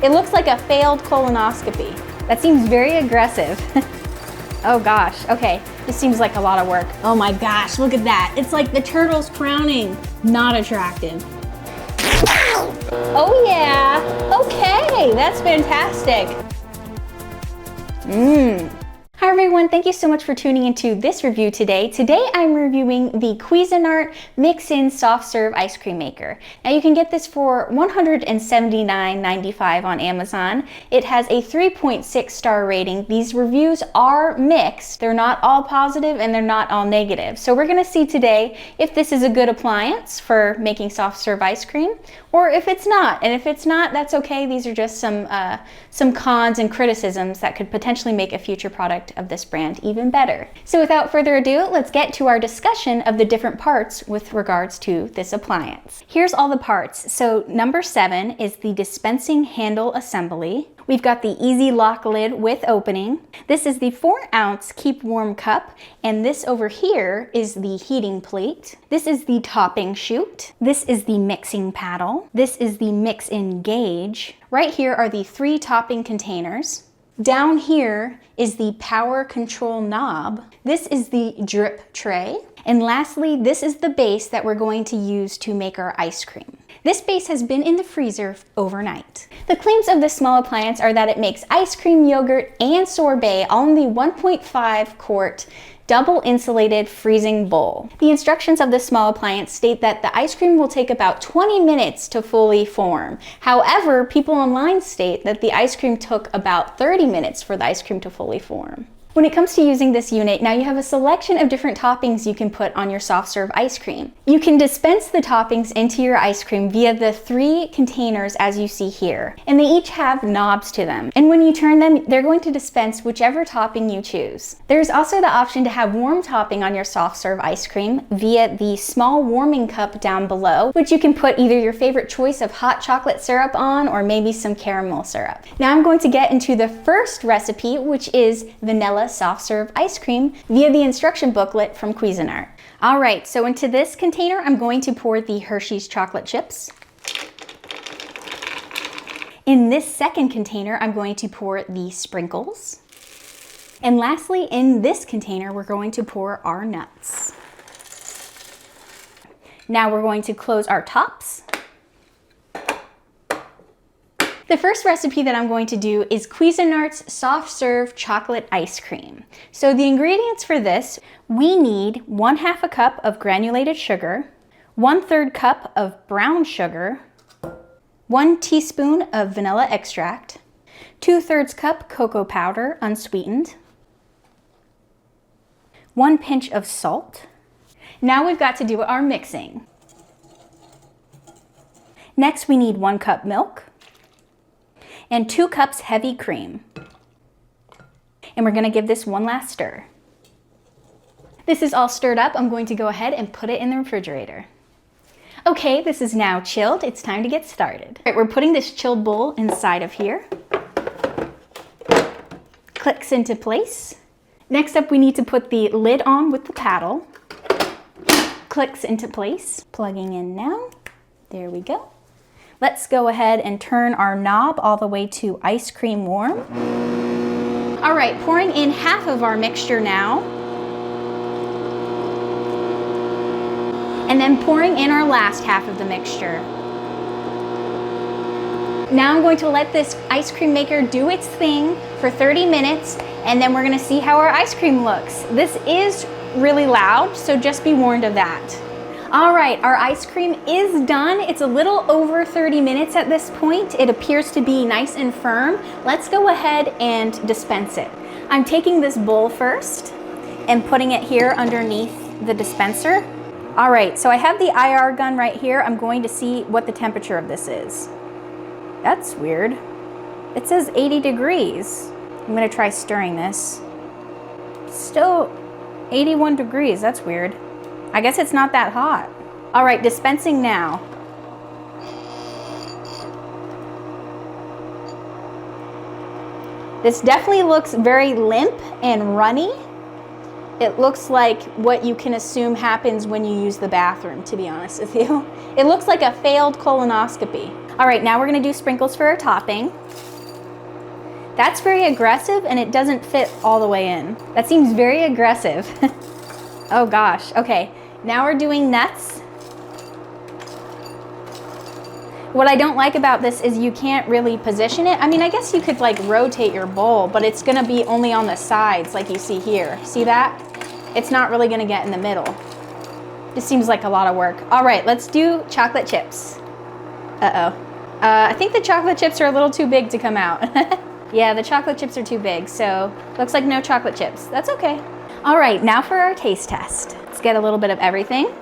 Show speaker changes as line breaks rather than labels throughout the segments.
It looks like a failed colonoscopy. That seems very aggressive. Oh gosh, okay. This seems like a lot of work. Oh my gosh, look at that. It's like the turtle's crowning. Not attractive. Oh yeah, okay, that's fantastic. Hi everyone, thank you so much for tuning into this review today. Today I'm reviewing the Cuisinart Mix-In Soft Serve Ice Cream Maker. Now you can get this for $179.95 on Amazon. It has a 3.6 star rating. These reviews are mixed. They're not all positive and they're not all negative. So we're gonna see today if this is a good appliance for making soft serve ice cream or if it's not. And if it's not, that's okay. These are just some cons and criticisms that could potentially make a future product of this brand even better. So without further ado, let's get to our discussion of the different parts with regards to this appliance. Here's all the parts. So number 7 is the dispensing handle assembly. We've got the easy lock lid with opening. This is the 4-ounce keep warm cup, and this over here is the heating plate. This is the topping chute. This is the mixing paddle. This is the mix-in gauge. Right here are the 3 topping containers. Down here is the power control knob. This is the drip tray. And lastly, this is the base that we're going to use to make our ice cream. This base has been in the freezer overnight. The claims of this small appliance are that it makes ice cream, yogurt, and sorbet all in the 1.5 quart double insulated freezing bowl. The instructions of this small appliance state that the ice cream will take about 20 minutes to fully form. However, people online state that the ice cream took about 30 minutes for the ice cream to fully form. When it comes to using this unit, now you have a selection of different toppings you can put on your soft serve ice cream. You can dispense the toppings into your ice cream via the 3 containers as you see here, and they each have knobs to them. And when you turn them, they're going to dispense whichever topping you choose. There's also the option to have warm topping on your soft serve ice cream via the small warming cup down below, which you can put either your favorite choice of hot chocolate syrup on or maybe some caramel syrup. Now I'm going to get into the first recipe, which is vanilla soft serve ice cream via the instruction booklet from Cuisinart. All right, so into this container, I'm going to pour the Hershey's chocolate chips. In this second container, I'm going to pour the sprinkles. And lastly, in this container, we're going to pour our nuts. Now we're going to close our tops. The first recipe that I'm going to do is Cuisinart's soft serve chocolate ice cream. So the ingredients for this, we need 1/2 cup of granulated sugar, 1/3 cup of brown sugar, 1 teaspoon of vanilla extract, 2/3 cup cocoa powder unsweetened, 1 pinch of salt. Now we've got to do our mixing. Next we need 1 cup milk, and 2 cups heavy cream. And we're gonna give this one last stir. This is all stirred up. I'm going to go ahead and put it in the refrigerator. Okay, this is now chilled. It's time to get started. All right, we're putting this chilled bowl inside of here. Clicks into place. Next up, we need to put the lid on with the paddle. Clicks into place. Plugging in now. There we go. Let's go ahead and turn our knob all the way to ice cream warm. All right, pouring in half of our mixture now. And then pouring in our last half of the mixture. Now I'm going to let this ice cream maker do its thing for 30 minutes, and then we're gonna see how our ice cream looks. This is really loud, so just be warned of that. All right, our ice cream is done. It's a little over 30 minutes at this point. It appears to be nice and firm. Let's go ahead and dispense it. I'm taking this bowl first and putting it here underneath the dispenser. All right, so I have the IR gun right here. I'm going to see what the temperature of this is. That's weird. It says 80 degrees. I'm gonna try stirring this. Still 81 degrees, that's weird. I guess it's not that hot. All right, dispensing now. This definitely looks very limp and runny. It looks like what you can assume happens when you use the bathroom, to be honest with you. It looks like a failed colonoscopy. All right, now we're gonna do sprinkles for our topping. That's very aggressive and it doesn't fit all the way in. That seems very aggressive. Oh gosh, okay. Now we're doing nuts. What I don't like about this is you can't really position it. I mean, I guess you could like rotate your bowl, but it's gonna be only on the sides like you see here. See that? It's not really gonna get in the middle. This seems like a lot of work. All right, let's do chocolate chips. Uh-oh. I think the chocolate chips are a little too big to come out. Yeah, the chocolate chips are too big, so looks like no chocolate chips. That's okay. All right, now for our taste test. Let's get a little bit of everything.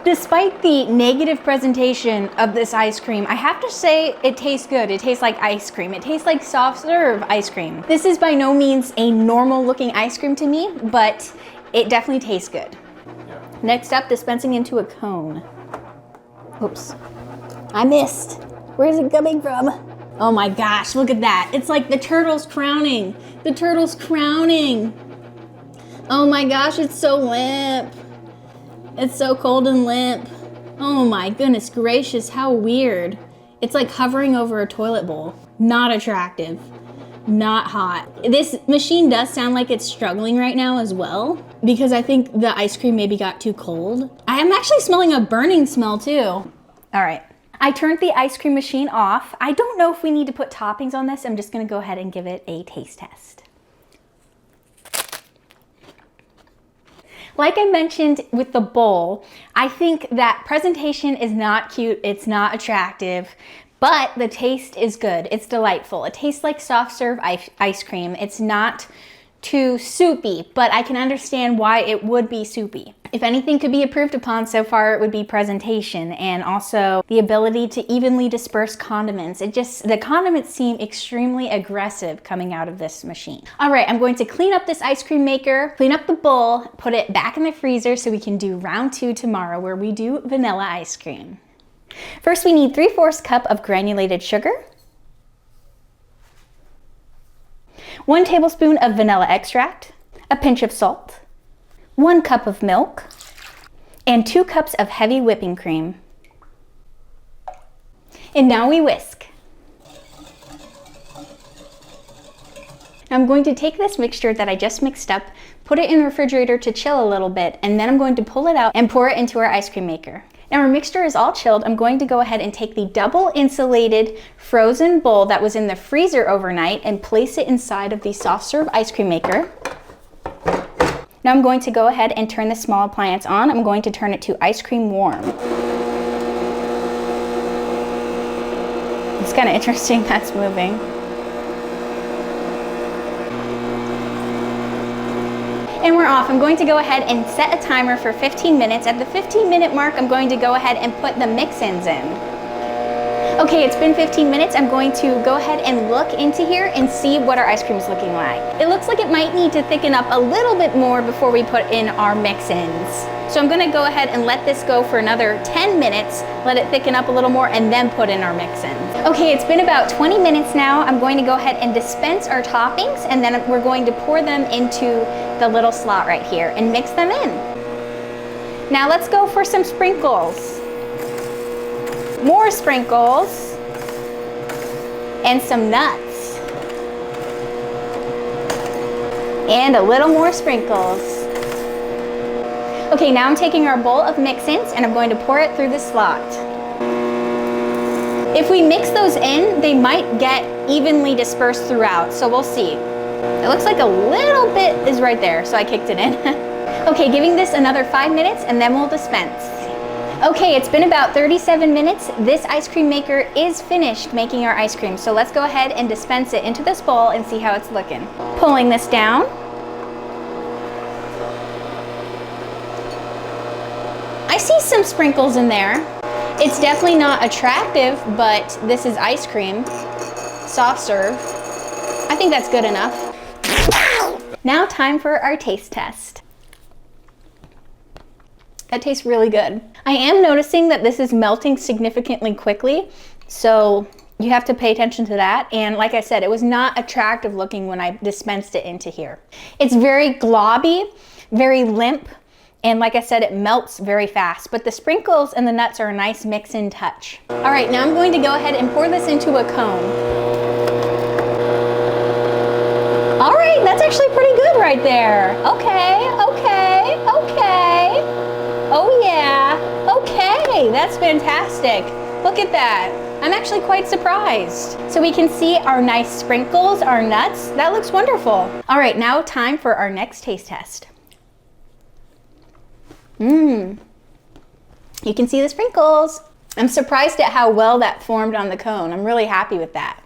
Despite the negative presentation of this ice cream, I have to say it tastes good. It tastes like ice cream. It tastes like soft serve ice cream. This is by no means a normal looking ice cream to me, but it definitely tastes good. Yeah. Next up, dispensing into a cone. Oops, I missed. Where's it coming from? Oh my gosh, look at that. It's like the turtle's crowning. The turtle's crowning. Oh my gosh, it's so limp. It's so cold and limp. Oh my goodness gracious, how weird. It's like hovering over a toilet bowl. Not attractive, not hot. This machine does sound like it's struggling right now as well, because I think the ice cream maybe got too cold. I am actually smelling a burning smell too. All right, I turned the ice cream machine off. I don't know if we need to put toppings on this. I'm just gonna go ahead and give it a taste test. Like I mentioned with the bowl, I think that presentation is not cute, it's not attractive, but the taste is good. It's delightful. It tastes like soft serve ice cream. It's not too soupy, but I can understand why it would be soupy. If anything could be improved upon so far, it would be presentation and also the ability to evenly disperse condiments. The condiments seem extremely aggressive coming out of this machine. All right, I'm going to clean up this ice cream maker, clean up the bowl, put it back in the freezer so we can do round 2 tomorrow where we do vanilla ice cream. First, we need 3/4 cup of granulated sugar, 1 tablespoon of vanilla extract, a pinch of salt, 1 cup of milk, and 2 cups of heavy whipping cream. And now we whisk. I'm going to take this mixture that I just mixed up, put it in the refrigerator to chill a little bit, and then I'm going to pull it out and pour it into our ice cream maker. Now our mixture is all chilled. I'm going to go ahead and take the double insulated frozen bowl that was in the freezer overnight and place it inside of the soft serve ice cream maker. Now I'm going to go ahead and turn the small appliance on. I'm going to turn it to ice cream warm. It's kind of interesting that's moving. And we're off. I'm going to go ahead and set a timer for 15 minutes. At the 15-minute mark, I'm going to go ahead and put the mix-ins in. Okay, it's been 15 minutes. I'm going to go ahead and look into here and see what our ice cream is looking like. It looks like it might need to thicken up a little bit more before we put in our mix-ins. So I'm gonna go ahead and let this go for another 10 minutes, let it thicken up a little more, and then put in our mix-ins. Okay, it's been about 20 minutes now. I'm going to go ahead and dispense our toppings, and then we're going to pour them into the little slot right here and mix them in. Now let's go for some sprinkles. More sprinkles and some nuts and a little more sprinkles. Okay, now I'm taking our bowl of mix-ins and I'm going to pour it through the slot. If we mix those in, they might get evenly dispersed throughout, so we'll see. It looks like a little bit is right there, so I kicked it in. Okay, giving this another 5 minutes and then we'll dispense. Okay, it's been about 37 minutes. This ice cream maker is finished making our ice cream. So let's go ahead and dispense it into this bowl and see how it's looking. Pulling this down. I see some sprinkles in there. It's definitely not attractive, but this is ice cream. Soft serve. I think that's good enough. Now time for our taste test. That tastes really good. I am noticing that this is melting significantly quickly, so you have to pay attention to that. And like I said, it was not attractive looking when I dispensed it into here. It's very globby, very limp, And like I said, it melts very fast, but the sprinkles and the nuts are a nice mix and touch. All right, now I'm going to go ahead and pour this into a cone. All right, that's actually pretty good right there. Okay, okay, okay. Oh yeah, okay, that's fantastic. Look at that. I'm actually quite surprised. So we can see our nice sprinkles, our nuts. That looks wonderful. All right, now time for our next taste test. You can see the sprinkles. I'm surprised at how well that formed on the cone. I'm really happy with that.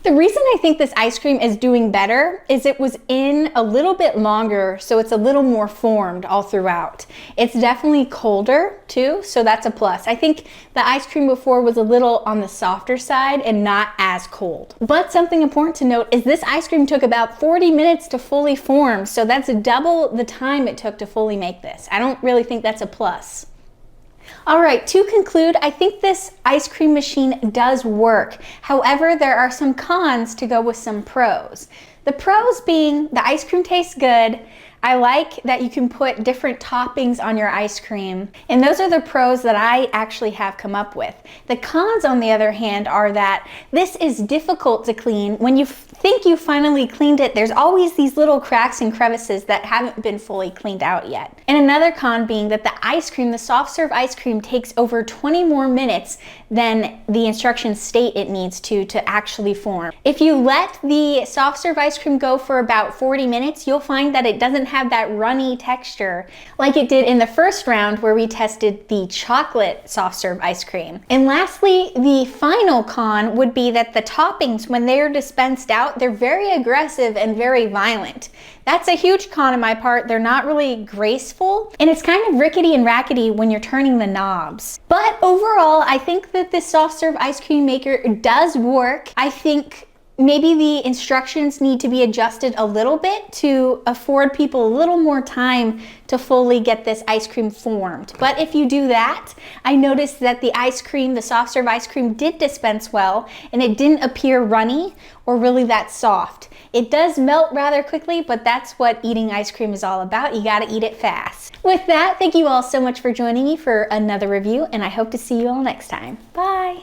The reason I think this ice cream is doing better is it was in a little bit longer, so it's a little more formed all throughout. It's definitely colder too, so that's a plus. I think the ice cream before was a little on the softer side and not as cold. But something important to note is this ice cream took about 40 minutes to fully form, so that's double the time it took to fully make this. I don't really think that's a plus. All right, to conclude, I think this ice cream machine does work. However, there are some cons to go with some pros. The pros being the ice cream tastes good. I like that you can put different toppings on your ice cream. And those are the pros that I actually have come up with. The cons, on the other hand, are that this is difficult to clean. When you think you finally cleaned it, there's always these little cracks and crevices that haven't been fully cleaned out yet. And another con being that the ice cream, the soft serve ice cream, takes over 20 more minutes than the instructions state it needs to actually form. If you let the soft serve ice cream go for about 40 minutes, you'll find that it doesn't have that runny texture like it did in the first round where we tested the chocolate soft serve ice cream. And lastly, the final con would be that the toppings, when they're dispensed out, they're very aggressive and very violent. That's a huge con on my part. They're not really graceful, and it's kind of rickety and rackety when you're turning the knobs. But overall, I think that this soft serve ice cream maker does work. I think maybe the instructions need to be adjusted a little bit to afford people a little more time to fully get this ice cream formed. But if you do that, I noticed that the ice cream, the soft serve ice cream, did dispense well, and it didn't appear runny or really that soft. It does melt rather quickly, but that's what eating ice cream is all about. You gotta eat it fast. With that, thank you all so much for joining me for another review, and I hope to see you all next time. Bye.